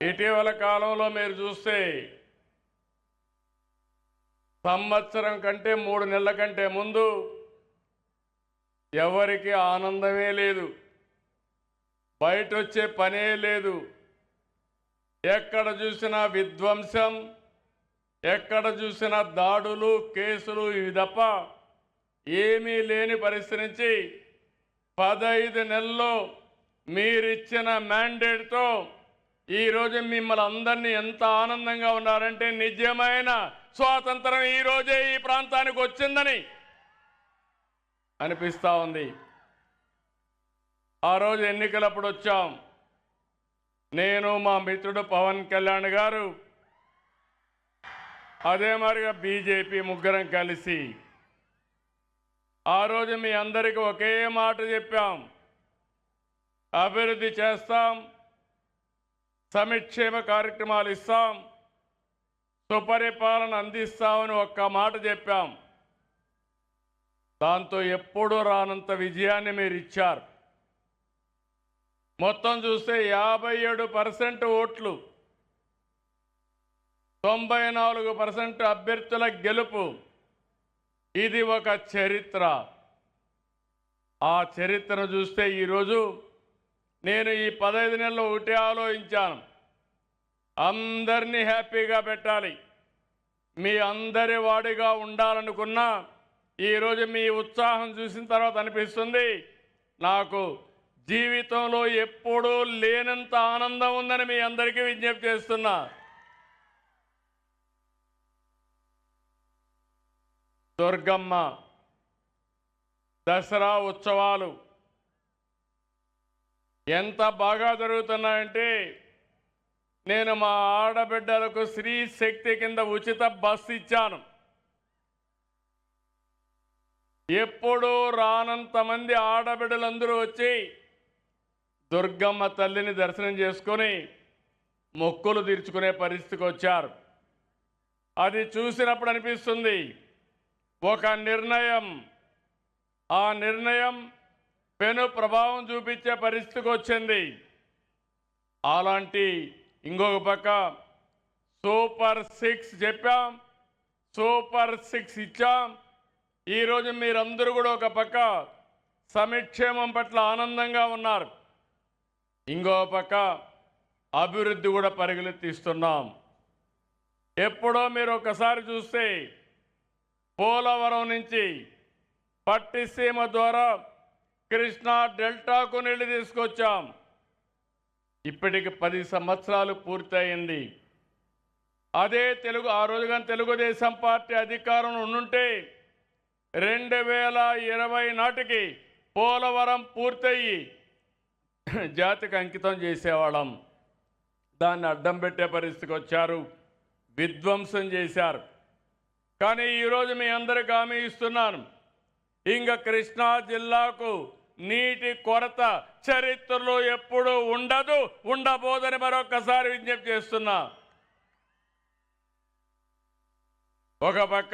ఇటీవల కాలంలో మీరు చూస్తే సంవత్సరం కంటే 3 నెలల కంటే ముందు ఎవరికి ఆనందమే లేదు, బయట వచ్చే పనే లేదు. ఎక్కడ చూసినా విధ్వంసం, ఎక్కడ చూసినా దాడులు, కేసులు, ఇవి తప్ప ఏమీ లేని పరిస్థితి నుంచి 15 నెలల్లో మీరిచ్చిన మ్యాండేట్తో ఈరోజు మిమ్మల్ని అందరినీ ఎంత ఆనందంగా ఉన్నారంటే నిజమైన స్వాతంత్రం ఈరోజే ఈ ప్రాంతానికి వచ్చిందని అనిపిస్తూ ఉంది. ఆ రోజు ఎన్నికలప్పుడు వచ్చాం, నేను మా మిత్రుడు పవన్ కళ్యాణ్ గారు, అదే మరిగా బీజేపీ ముగ్గురం కలిసి ఆ రోజు మీ అందరికీ ఒకే మాట చెప్పాం, అభివృద్ధి చేస్తాం, సంక్షేమ కార్యక్రమాలు ఇస్తాం, సుపరిపాలన అందిస్తామని ఒక్క మాట చెప్పాం. దాంతో ఎప్పుడూ రానంత విజయాన్ని మీరు ఇచ్చారు. మొత్తం చూస్తే 57% ఓట్లు, 94% అభ్యర్థుల గెలుపు. ఇది ఒక చరిత్ర. ఆ చరిత్రను చూస్తే ఈరోజు నేను ఈ 15 నెలల్లో ఒకటే ఆలోచించాను, అందరినీ హ్యాపీగా పెట్టాలి, మీ అందరి వాడిగా ఉండాలనుకున్నా ఈరోజు మీ ఉత్సాహం చూసిన తర్వాత అనిపిస్తుంది నాకు జీవితంలో ఎప్పుడూ లేనంత ఆనందం ఉందని మీ అందరికీ విజ్ఞప్తి చేస్తున్నా. దుర్గమ్మ దసరా ఉత్సవాలు ఎంత బాగా జరుగుతున్నాయంటే నేను మా ఆడబిడ్డలకు స్త్రీ శక్తి కింద ఉచిత బస్సు ఇచ్చాను. ఎప్పుడూ రానంత మంది ఆడబిడ్డలందరూ వచ్చి దుర్గమ్మ తల్లిని దర్శనం చేసుకొని మొక్కులు తీర్చుకునే పరిస్థితికి వచ్చారు. అది చూసినప్పుడు అనిపిస్తుంది ఒక నిర్ణయం, ఆ నిర్ణయం పెను ప్రభావం చూపించే పరిస్థితికి వచ్చింది. అలాంటి ఇంకొక పక్క సూపర్ 6 చెప్పాం, సూపర్ 6 ఇచ్చాం. ఈరోజు మీరందరూ కూడా ఒక పక్క సంక్షేమం పట్ల ఆనందంగా ఉన్నారు, ఇంకో పక్క అభివృద్ధి కూడా పరిగెత్తిస్తున్నాం. ఎప్పుడో మీరు ఒకసారి చూస్తే పోలవరం నుంచి పట్టిసీమ ద్వారా కృష్ణా డెల్టాకు నీళ్లు తీసుకొచ్చాం. ఇప్పటికి 10 సంవత్సరాలు పూర్తయింది. అదే ఆ రోజు కానీ తెలుగుదేశం పార్టీ అధికారంలో ఉండుంటే 2020 నాటికి పోలవరం పూర్తయి జాతికి అంకితం చేసేవాళ్ళం. దాన్ని అడ్డం పెట్టే పరిస్థితికి వచ్చారు, విధ్వంసం చేశారు. కానీ ఈరోజు మీ అందరికీ హామీ ఇస్తున్నాను, ఇంకా కృష్ణా జిల్లాకు నీటి కొరత చరిత్రలో ఎప్పుడూ ఉండదు, ఉండబోదని మరొకసారి విజ్ఞప్తి చేస్తున్నా. ఒక పక్క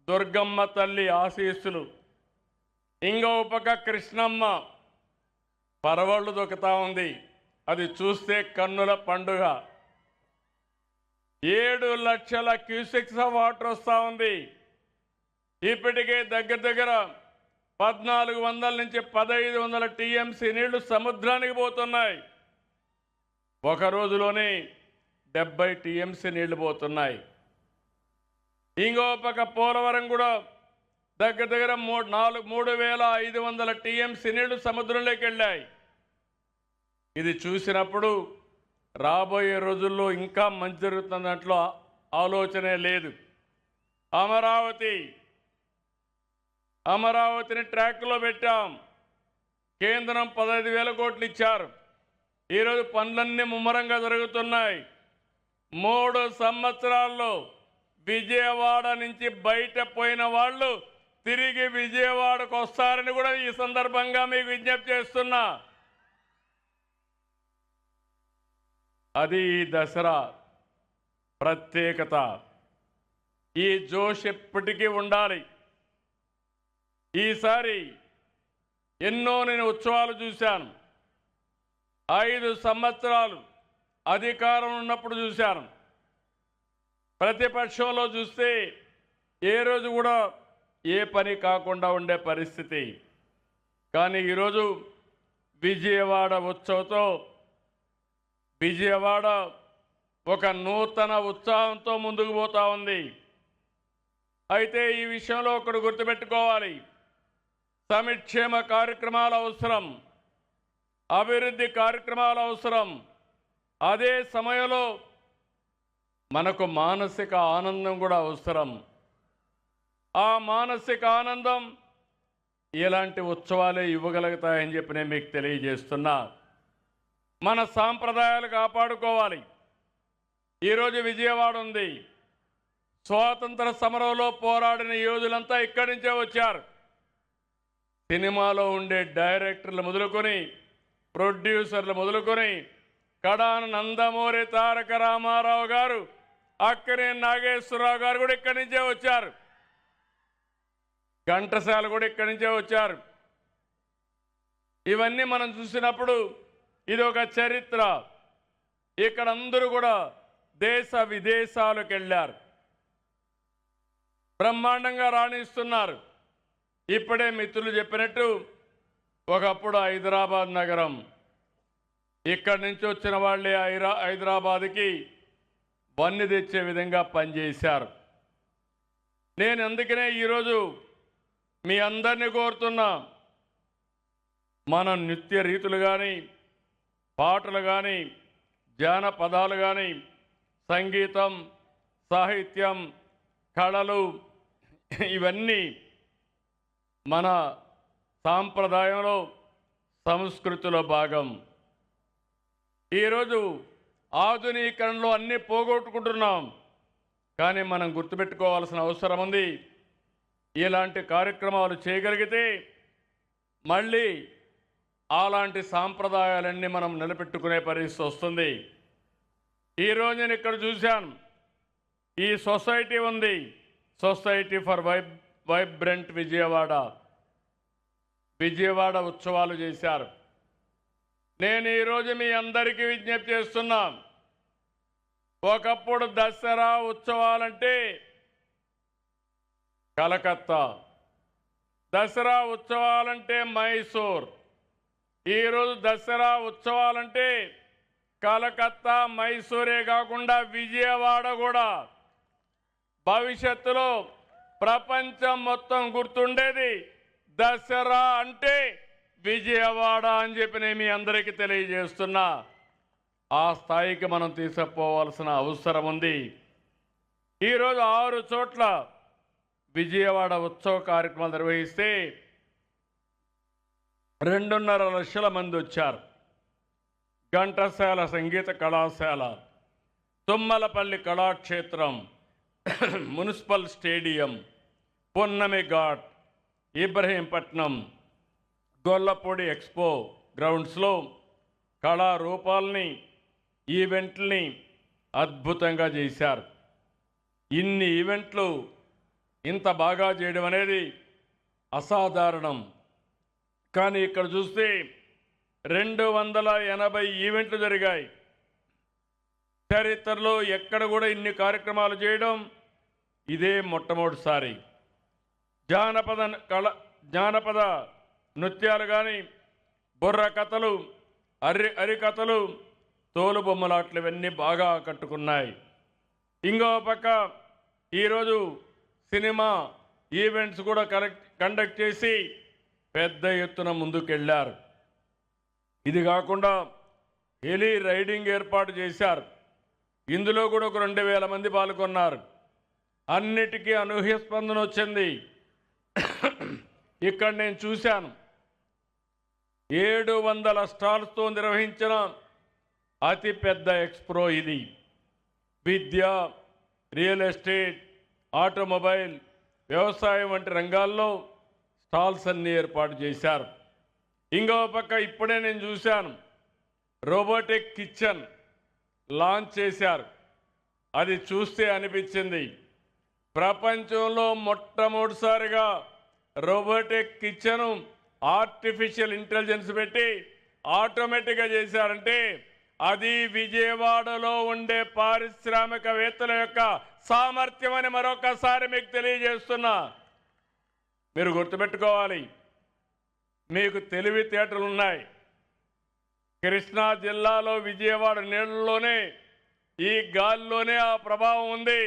దుర్గమ్మ తల్లి ఆశీస్సులు, ఇంకో పక్క కృష్ణమ్మ పరవళ్ళు దొక్కుతా ఉంది. అది చూస్తే కన్నుల పండుగ. 7 లక్షల క్యూసెక్స్ వాటర్ వస్తూ ఉంది. ఇప్పటికే దగ్గర 1400 నుంచి 1500 టీఎంసీ నీళ్లు సముద్రానికి పోతున్నాయి. ఒక రోజులోనే 70 టీఎంసీ నీళ్లు పోతున్నాయి. ఇంకో పక్క పోలవరం కూడా దగ్గర 3500 టీఎంసీ నీళ్లు సముద్రంలోకి వెళ్ళాయి. ఇది చూసినప్పుడు రాబోయే రోజుల్లో ఇంకా మంచి జరుగుతున్న దాంట్లో ఆలోచనే లేదు. అమరావతిని ట్రాక్లో పెట్టాం. కేంద్రం 15,000 కోట్లు ఇచ్చారు. ఈరోజు పనులన్నీ ముమ్మరంగా జరుగుతున్నాయి. 3 సంవత్సరాల్లో విజయవాడ నుంచి బయట పోయిన వాళ్ళు తిరిగి విజయవాడకు వస్తారని కూడా ఈ సందర్భంగా మీకు విజ్ఞప్తి చేస్తున్నా. అది ఈ దసరా ప్రత్యేకత. ఈ జోష్ ఎప్పటికీ ఉండాలి. ఈసారి ఎన్నో నేను ఉత్సవాలు చూశాను. 5 సంవత్సరాలు అధికారం ఉన్నప్పుడు చూశాను, ప్రతిపక్షంలో చూస్తే ఏ రోజు కూడా ఏ పని కాకుండా ఉండే పరిస్థితి. కానీ ఈరోజు విజయవాడ ఉత్సవంతో విజయవాడ ఒక నూతన ఉత్సాహంతో ముందుకు పోతా ఉంది. అయితే ఈ విషయంలో ఒకటి గుర్తుపెట్టుకోవాలి, సంక్షేమ కార్యక్రమాలు అవసరం, అభివృద్ధి కార్యక్రమాలు అవసరం. అదే సమయంలో మనకు మానసిక ఆనందం కూడా అవసరం. ఆ మానసిక ఆనందం ఇలాంటి ఉత్సవాలే ఇవ్వగలుగుతాయని చెప్పి నేను మీకు తెలియజేస్తున్నా. మన సాంప్రదాయాలు కాపాడుకోవాలి. ఈరోజు విజయవాడ ఉంది. స్వాతంత్ర సమరంలో పోరాడిన యోధులంతా ఇక్కడి నుంచే వచ్చారు. సినిమాలో ఉండే డైరెక్టర్లు మొదలుకొని, ప్రొడ్యూసర్లు మొదలుకొని, కడాన నందమూరి తారక రామారావు గారు, అక్కినేని నాగేశ్వరరావు గారు కూడా ఇక్కడి నుంచే వచ్చారు. ఘంటసాల కూడా ఇక్కడి నుంచే వచ్చారు. ఇవన్నీ మనం చూసినప్పుడు ఇది ఒక చరిత్ర. ఇక్కడ అందరూ కూడా దేశ విదేశాలకు వెళ్ళారు, బ్రహ్మాండంగా రాణిస్తున్నారు. ఇప్పుడే మిత్రులు చెప్పినట్టు ఒకప్పుడు హైదరాబాద్ నగరం, ఇక్కడి నుంచి వచ్చిన వాళ్ళే హైదరాబాద్కి వన్నె తెచ్చే విధంగా పనిచేశారు. నేను అందుకనే ఈరోజు మీ అందరినీ కోరుతున్నా, మన నృత్య రీతులు కానీ, పాటలు కానీ, జానపదాలు కానీ, సంగీతం, సాహిత్యం, కళలు, ఇవన్నీ మన సాంప్రదాయంలో, సంస్కృతిలో భాగం. ఈరోజు ఆధునీకరణలో అన్నీ పోగొట్టుకుంటున్నాం. కానీ మనం గుర్తుపెట్టుకోవాల్సిన అవసరం ఉంది. ఇలాంటి కార్యక్రమాలు చేయగలిగితే మళ్ళీ అలాంటి సాంప్రదాయాలన్నీ మనం నిలబెట్టుకునే పరిస్థితి వస్తుంది. ఈరోజు నేను ఇక్కడ చూశాను, ఈ సొసైటీ ఉంది, సొసైటీ ఫర్ వైబ్రెంట్ విజయవాడ ఉత్సవాలు చేశారు. నేను ఈరోజు మీ అందరికీ విజ్ఞప్తి చేస్తున్నా, ఒకప్పుడు దసరా ఉత్సవాలంటే కలకత్తా, దసరా ఉత్సవాలంటే మైసూర్. ఈరోజు దసరా ఉత్సవాలంటే కలకత్తా, మైసూరే కాకుండా విజయవాడ కూడా. భవిష్యత్తులో ప్రపంచం మొత్తం గుర్తుండేది దసరా అంటే విజయవాడ అని చెప్పి నేను మీ అందరికీ తెలియజేస్తున్నా. ఆ స్థాయికి మనం తీసుకుపోవాల్సిన అవసరం ఉంది. ఈరోజు 6 చోట్ల విజయవాడ ఉత్సవ కార్యక్రమాలు నిర్వహిస్తే 2.5 లక్షల మంది వచ్చారు. Ghantasala Sangeetha Kalasala, Tummalapalli Kalakshetram, municipal stadium, Ponnami Ghat, Ibrahimpatnam, Gollapudi expo గ్రౌండ్స్లో కళారూపాలని, ఈవెంట్లని అద్భుతంగా చేశారు. ఇన్ని ఈవెంట్లు ఇంత బాగా చేయడం అనేది అసాధారణం. కానీ ఇక్కడ చూస్తే 280 ఈవెంట్లు జరిగాయి. చరిత్రలో ఎక్కడ కూడా ఇన్ని కార్యక్రమాలు చేయడం ఇదే మొట్టమొదటిసారి. జానపద నృత్యాలు కానీ, బుర్ర కథలు, అరికథలు, తోలుబొమ్మలాట్లు ఇవన్నీ బాగా ఆకట్టుకున్నాయి. ఇంకో పక్క ఈరోజు సినిమా ఈవెంట్స్ కూడా కండక్ట్ చేసి పెద్ద ఎత్తున ముందుకెళ్ళారు. ఇది కాకుండా హెలీ రైడింగ్ ఏర్పాటు చేశారు. ఇందులో కూడా ఒక 2,000 మంది పాల్గొన్నారు. అన్నిటికీ అనూహ్య స్పందన వచ్చింది. ఇక్కడ నేను చూశాను, 700 స్టాల్స్తో నిర్వహించిన అతిపెద్ద ఎక్స్పో ఇది. విద్య, రియల్ ఎస్టేట్, ఆటోమొబైల్, వ్యవసాయం వంటి రంగాల్లో స్టాల్స్ అన్నీ ఏర్పాటు చేశారు. ఇంకో పక్క ఇప్పుడే నేను చూశాను, రోబోటిక్ కిచెన్ లాంచ్ చేశారు. అది చూస్తే అనిపించింది, ప్రపంచంలో మొట్టమొదటిసారిగా రోబోటిక్ కిచెన్ ఆర్టిఫిషియల్ ఇంటెలిజెన్స్ పెట్టి ఆటోమేటిక్గా చేశారంటే అది విజయవాడలో ఉండే పారిశ్రామికవేత్తల యొక్క సామర్థ్యం అని మరొకసారి మీకు తెలియజేస్తున్నా. మీరు గుర్తుపెట్టుకోవాలి, మీకు తెలివితేటలు ఉన్నాయి. కృష్ణా జిల్లాలో విజయవాడ నీళ్ళలోనే, ఈ గాలిలోనే ఆ ప్రభావం ఉంది.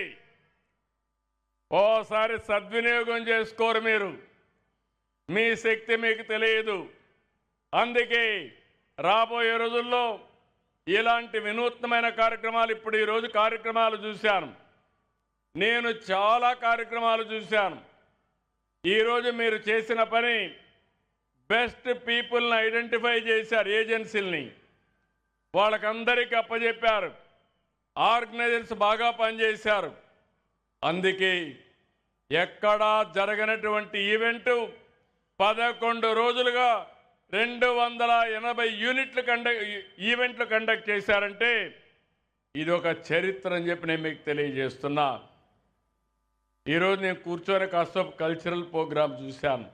ఓసారి సద్వినియోగం చేసుకోరు మీరు, మీ శక్తి మీకు తెలియదు. అందుకే రాబోయే రోజుల్లో ఇలాంటి వినూత్నమైన కార్యక్రమాలు, ఇప్పుడు ఈరోజు కార్యక్రమాలు చూశాను, నేను చాలా కార్యక్రమాలు చూశాను. ఈరోజు మీరు చేసిన పని, బెస్ట్ పీపుల్ని ఐడెంటిఫై చేశారు, ఏజెన్సీలని వాళ్ళకందరికీ అప్పచెప్పారు, ఆర్గనైజర్స్ బాగా పనిచేశారు. అందుకే ఎక్కడా జరగనటువంటి ఈవెంటు 11 రోజులుగా 280 ఈవెంట్లు కండక్ట్ చేశారంటే ఇది ఒక చరిత్ర అని చెప్పి నేను మీకు తెలియజేస్తున్నా. ఈరోజు నేను కూర్చొని కాస్త కల్చరల్ ప్రోగ్రామ్ చూశాను.